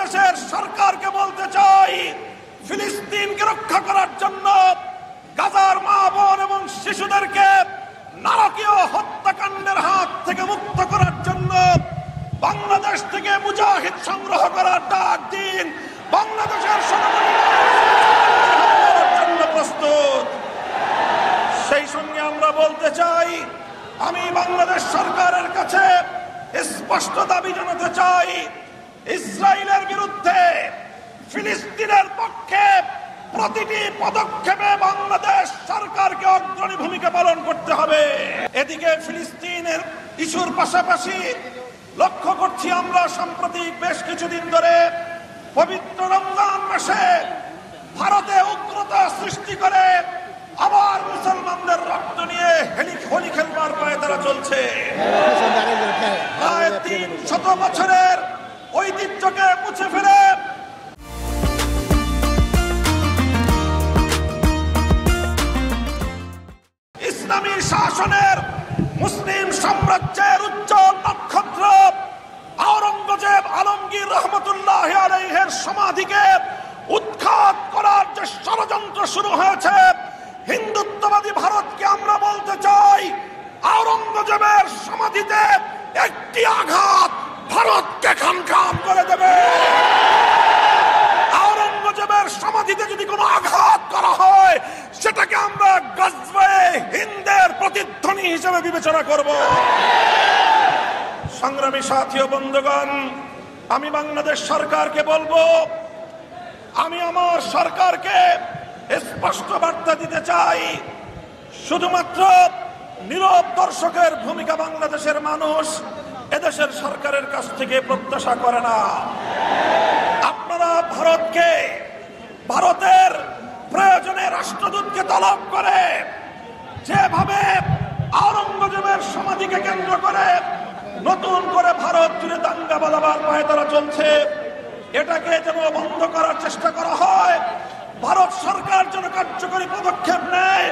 বাংলাদেশের সরকারকে বলতে চাই, ফিলিস্তিনকে রক্ষা করার জন্য গাজার মা বোন এবং শিশুদেরকে নারকীয় হত্যাকাণ্ডের হাত থেকে মুক্ত করার জন্য বাংলাদেশ থেকে মুজাহিদ সংগ্রহ করার ডাক দিন। বাংলাদেশের জন্য প্রস্তুত। সেই সঙ্গে আমরা বলতে চাই, আমি বাংলাদেশ সরকারের কাছে স্পষ্ট দাবি জানাতে চাই, ইসরায়েলের বিরুদ্ধে ফিলিস্তিনের পক্ষে প্রতিটি পদক্ষেপে বাংলাদেশ সরকারকে অগ্রণী ভূমিকা পালন করতে হবে। এদিকে ফিলিস্তিনের ইস্যুর পাশাপাশি লক্ষ্য করছি আমরা সাম্প্রতিক বেশ কিছুদিন ধরে পবিত্র রমজান মাসে ভারতে উগ্রতা সৃষ্টি করে আবার মুসলমানদের রক্ত নিয়ে হোলি খেলবার পায়ে তারা চলছে। প্রায় ৩০০ বছরের ঐতিহ্যকে মুছে ফেলে ইসলামী শাসনের মুসলিম সাম্রাজ্যের উজ্জ্বল নক্ষত্র আওরঙ্গজেব আলমগীর রহমতুল্লাহ আলাইহির সমাধিকে উৎখাত করার যে ষড়যন্ত্র শুরু হয়েছে, হিন্দুত্ববাদী ভারতকে আমরা বলতে চাই, আওরঙ্গজেবের সমাধিতে একটি আঘাত ভারতকে খানখান করে দেবে। আওরঙ্গজেবের সমাধিতে যদি কোনো আঘাত করা হয়, সেটাকে আমরা গজওয়ে হিন্দের প্রতিধ্বনি হিসেবে বিবেচনা করব। সংগ্রামী সাথী ও বন্ধুগণ, আমি বাংলাদেশ সরকারকে বলবো, আমি আমার সরকারকে স্পষ্ট বার্তা দিতে চাই, শুধুমাত্র নীরব দর্শকের ভূমিকা বাংলাদেশের মানুষ এদেশের সরকারের কাছ থেকে প্রত্যাশা করে না। আপনারা ভারতকে, ভারতের প্রয়োজনে রাষ্ট্রদূতকে তলব করে যেভাবে আওরঙ্গজেবের সমাধিকে কেন্দ্র করে নতুন করে ভারত জুড়ে দাঙ্গা বাঁধাবার পায়ে তারা চলছে, এটাকে যেন বন্ধ করার চেষ্টা করা হয়। ভারত সরকার যেন কার্যকরী পদক্ষেপ নেয়।